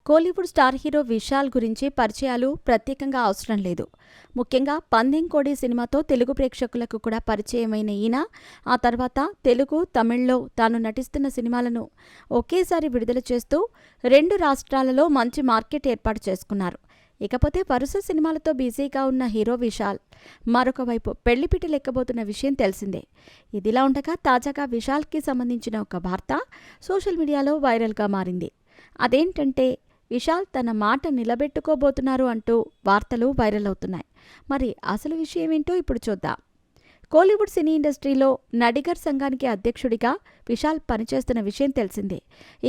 Kollywood star hero Vishal గురించి పరిచయాలు ప్రత్యేకంగా అవసరం లేదు. ముఖ్యంగా పందెం కోడి సినిమాతో తెలుగు ప్రేక్షకులకు కూడా పరిచయమైన ఈయన ఆ తర్వాత తెలుగు, తమిళ్లో తాను నటిస్తున్న సినిమాలను ఒకేసారి విడుదల చేస్తూ 2 రాష్ట్రాలలో మంచి మార్కెట్ ఏర్పాటు చేసుకున్నారు. ఇకపోతే వరుస సినిమాలతో బిజీగా ఉన్న హీరో విశాల్ మరొక వైపు పెళ్లిపీట లెక్కబోతున్న విషయం తెలిసిందే. ఇదిలా ఉండగా తాజాగా విశాల్కి సంబంధించిన ఒక వార్త సోషల్ మీడియాలో వైరల్గా మారింది. అదేంటంటే విశాల్ తన మాట నిలబెట్టుకోబోతున్నారు అంటూ వార్తలు వైరల్ అవుతున్నాయి. మరి అసలు విషయమేంటో ఇప్పుడు చూద్దాం. కోలీవుడ్ సినీ ఇండస్ట్రీలో నడిగర్ సంఘానికి అధ్యక్షుడిగా విశాల్ పనిచేస్తున్న విషయం తెలిసిందే.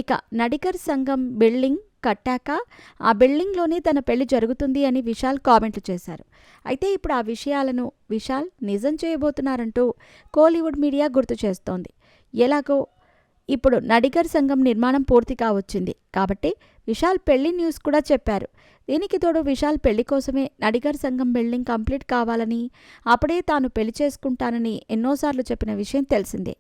ఇక నడిగర్ సంఘం బిల్డింగ్ కట్టాక ఆ బిల్డింగ్లోనే తన పెళ్లి జరుగుతుంది అని విశాల్ కామెంట్లు చేశారు. అయితే ఇప్పుడు ఆ విషయాలను విశాల్ నిజం చేయబోతున్నారంటూ కోలీవుడ్ మీడియా గుర్తు చేస్తోంది. ఎలాగో ఇప్పుడు నడిగర్ సంఘం నిర్మాణం పూర్తి కావచ్చింది కాబట్టి విశాల్ పెళ్లి న్యూస్ కూడా చెప్పారు. దీనికి తోడు విశాల్ పెళ్లి కోసమే నడిగర్ సంఘం బిల్డింగ్ కంప్లీట్ కావాలని, అప్పుడే తాను పెళ్లి చేసుకుంటానని ఎన్నోసార్లు చెప్పిన విషయం తెలిసిందే.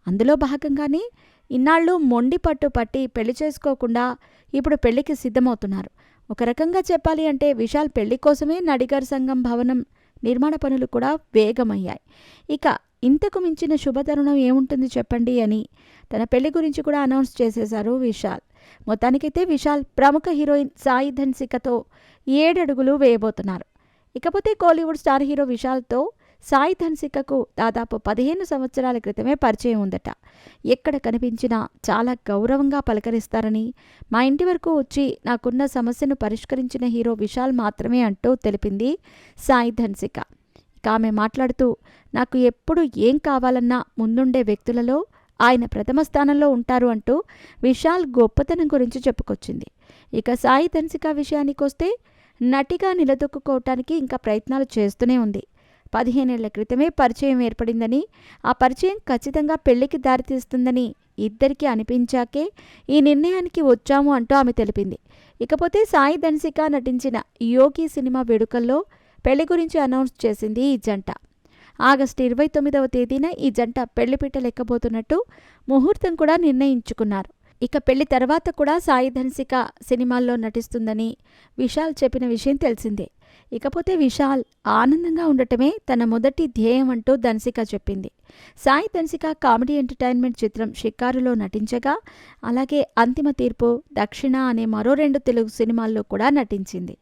అందులో భాగంగానే ఇన్నాళ్ళు మొండి పట్టు పట్టి పెళ్లి చేసుకోకుండా ఇప్పుడు పెళ్లికి సిద్ధమవుతున్నారు. ఒక రకంగా చెప్పాలి అంటే విశాల్ పెళ్లి కోసమే నడిగర్ సంఘం భవనం నిర్మాణ పనులు కూడా వేగమయ్యాయి. ఇక ఇంతకు మించిన శుభతరుణం ఏముంటుంది చెప్పండి అని తన పెళ్లి గురించి కూడా అనౌన్స్ చేసేశారు విశాల్. మొత్తానికైతే విశాల్ ప్రముఖ హీరోయిన్ సాయి ధన్సికతో 7 అడుగులు వేయబోతున్నారు. ఇకపోతే కోలీవుడ్ స్టార్ హీరో విశాల్తో సాయి ధన్సికకు దాదాపు 15 సంవత్సరాల క్రితమే పరిచయం ఉందట. ఎక్కడ కనిపించినా చాలా గౌరవంగా పలకరిస్తారని, మా ఇంటి వరకు వచ్చి నాకున్న సమస్యను పరిష్కరించిన హీరో విశాల్ మాత్రమే అంటూ తెలిపింది సాయి ధన్సిక. ఇక ఆమె మాట్లాడుతూ, నాకు ఎప్పుడు ఏం కావాలన్నా ముందుండే వ్యక్తులలో ఆయన ప్రథమ స్థానంలో ఉంటారు అంటూ విశాల్ గొప్పతనం గురించి చెప్పుకొచ్చింది. ఇక సాయి ధన్సిక విషయానికొస్తే నటిగా నిలదొక్కుకోవటానికి ఇంకా ప్రయత్నాలు చేస్తూనే ఉంది. 15 ఏళ్ల క్రితమే పరిచయం ఏర్పడిందని, ఆ పరిచయం ఖచ్చితంగా పెళ్లికి దారితీస్తుందని ఇద్దరికీ అనిపించాకే ఈ నిర్ణయానికి వచ్చాము అంటూ ఆమె తెలిపింది. ఇకపోతే సాయి ధన్సిక నటించిన యోగి సినిమా వేడుకల్లో పెళ్లి గురించి అనౌన్స్ చేసింది ఈ జంట. ఆగస్టు 29వ తేదీన ఈ జంట పెళ్లిపీట లెక్కబోతున్నట్టు ముహూర్తం కూడా నిర్ణయించుకున్నారు. ఇక పెళ్లి తర్వాత కూడా సాయి ధన్సిక సినిమాల్లో నటిస్తుందని విశాల్ చెప్పిన విషయం తెలిసిందే. ఇకపోతే విశాల్ ఆనందంగా ఉండటమే తన మొదటి ధ్యేయం అంటూ ధన్సిక చెప్పింది. సాయి ధన్సిక కామెడీ ఎంటర్టైన్మెంట్ చిత్రం షికారులో నటించగా, అలాగే అంతిమ తీర్పు, దక్షిణ అనే మరో 2 తెలుగు సినిమాల్లో కూడా నటించింది.